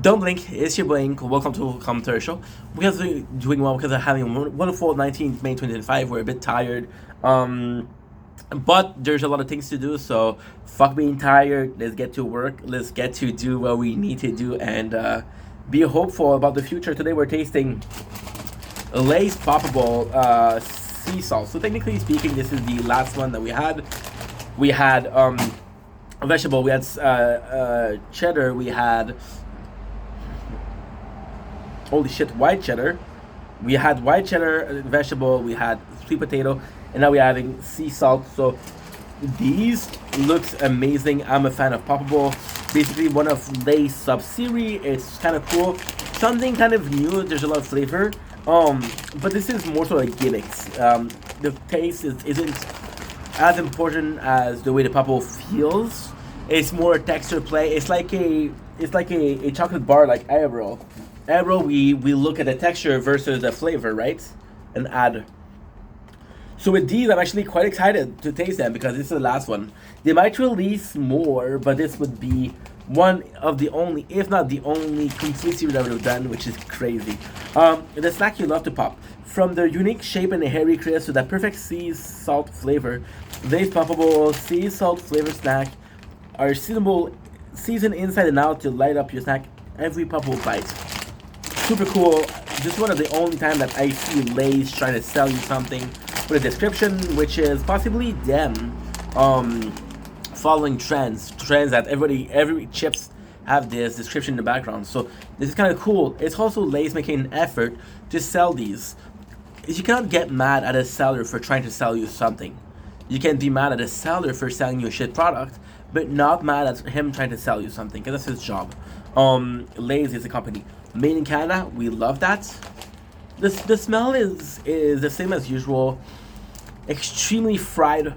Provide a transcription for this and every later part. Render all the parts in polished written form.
Don't blink, it's your blink. Welcome to Commentary Show. We guys are doing well because of having a wonderful 19th May 2025. We're a bit tired. But there's a lot of things to do, so fuck being tired. Let's get to work. Let's get to do what we need to do and be hopeful about the future. Today we're tasting Lay's poppable sea salt. So technically speaking, this is the last one that we had. We had a vegetable. We had cheddar. We had holy shit, white cheddar. We had white cheddar vegetable. We had sweet potato, and now we're having sea salt. So these looks amazing. I'm a fan of poppable. Basically one of Lay's sub-series. It's kind of cool. Something kind of new. There's a lot of flavor. But this is more so like gimmicks. The taste isn't as important as the way the poppable feels. It's more a texture play. It's like a chocolate bar like Aero. Aero, we look at the texture versus the flavor, right? And add. So with these, I'm actually quite excited to taste them because this is the last one. They might release more, but this would be one of the only, if not the only, complete series I would have done, which is crazy. The snack you love to pop. From their unique shape and the hairy crisp to that perfect sea salt flavor, Lay's poppable sea salt flavor snack are seasoned inside and out to light up your snack every poppable bite. Super cool. This is one of the only time that I see Lay's trying to sell you something with a description, which is possibly them following trends that every chips have this description in the background. So this is kind of cool. It's also Lay's making an effort to sell these. You cannot get mad at a seller for trying to sell you something. You can be mad at a seller for selling you a shit product, but not mad at him trying to sell you something, because that's his job. Lay's is a company made in Canada. We love that. The smell is the same as usual. Extremely fried.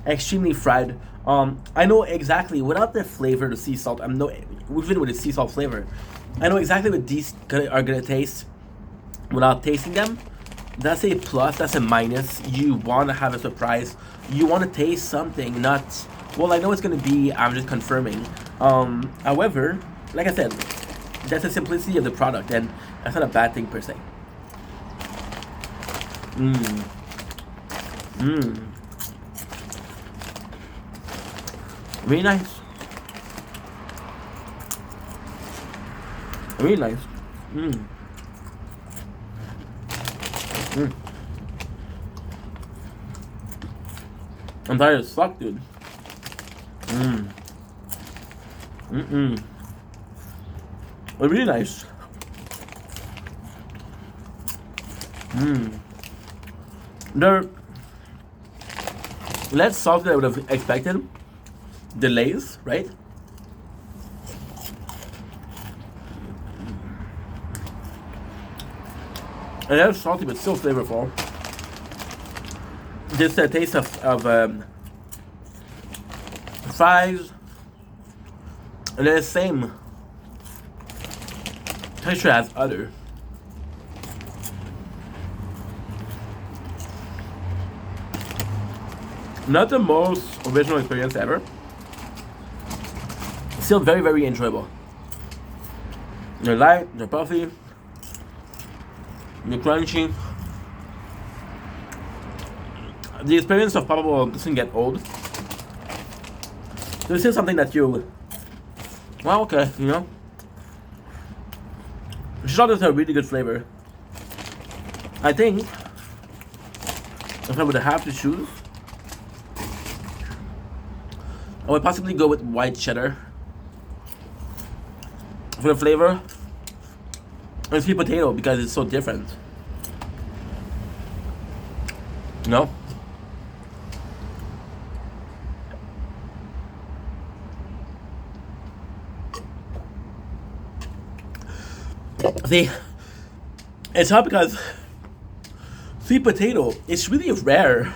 Extremely fried. I know exactly without the flavor, the sea salt. Even with the sea salt flavor, I know exactly what these are gonna taste without tasting them. That's a plus. That's a minus. You want to have a surprise. You want to taste something. Not well. I know it's gonna be. I'm just confirming. However, like I said, that's the simplicity of the product, and that's not a bad thing per se. Really nice. Really nice. I'm tired as fuck, dude. Really nice. They're less salty than I would have expected. The Lay's, right? And they're salty but still flavorful. Just a taste of fries. And they're the same texture as other. Not the most original experience ever. Still very, very enjoyable. They're light, they're puffy, they're crunchy. The experience of poppable doesn't get old. This is something that you, well, okay, you know. Shot is a really good flavor. I think if I would have to choose, I would possibly go with white cheddar for the flavor, and sweet potato because it's so different. No? See, it's hard because sweet potato is really a rare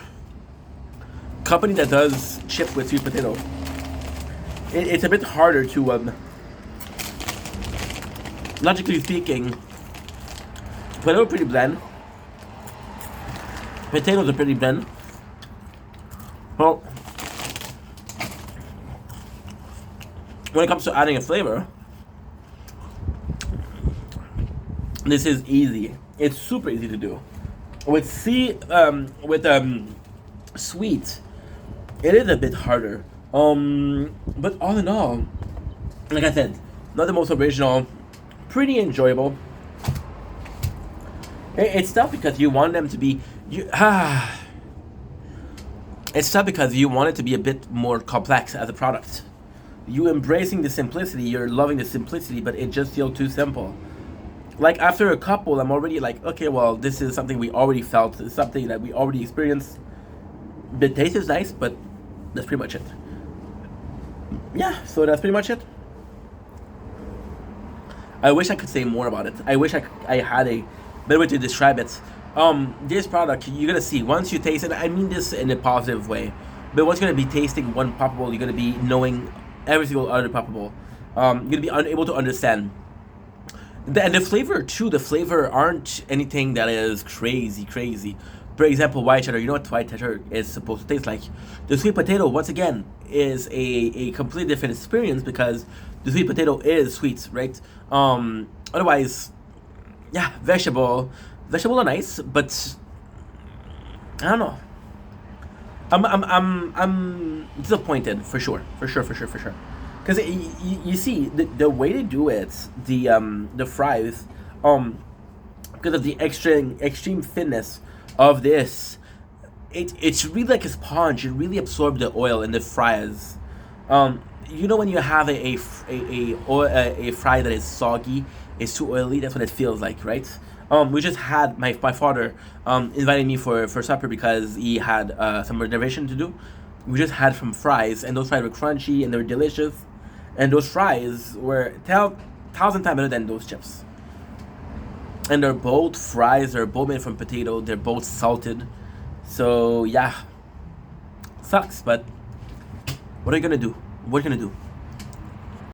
company that does chip with sweet potato. It's a bit harder to logically speaking, potato pretty bland. Potatoes are pretty bland. Well, when it comes to adding a flavor, This is easy. It's super easy to do. With sweet, it is a bit harder. But all in all, like I said, not the most original, pretty enjoyable. It's tough because you want them to be It's tough because you want it to be a bit more complex as a product. You embracing the simplicity, you're loving the simplicity, but it just feels too simple. Like after a couple, I'm already like, okay, well, this is something we already felt, it's something that we already experienced. The taste is nice, but that's pretty much it. Yeah, so that's pretty much it. I wish I could say more about it. I wish I had a better way to describe it. This product, you're gonna see once you taste it. I mean this in a positive way, but once you're gonna be tasting one poppable, you're gonna be knowing every single other poppable. You're gonna be unable to understand. And the flavor too. The flavor aren't anything that is crazy, crazy. For example, white cheddar. You know what white cheddar is supposed to taste like. The sweet potato, once again, is a completely different experience because the sweet potato is sweet, right? Otherwise, yeah, vegetable are nice, but I don't know. I'm disappointed for sure, for sure. Because you see the way they do it, the fries, because of the extreme thinness of this, it's really like a sponge. It really absorbs the oil in the fries. You know when you have a fry that is soggy, it's too oily. That's what it feels like, right? We just had my father invited me for supper because he had some renovation to do. We just had some fries, and those fries were crunchy and they were delicious, and those fries were thousand times better than those chips. And they're both fries. They're both made from potato. They're both salted. So yeah, sucks. But what are you gonna do? What are you gonna do?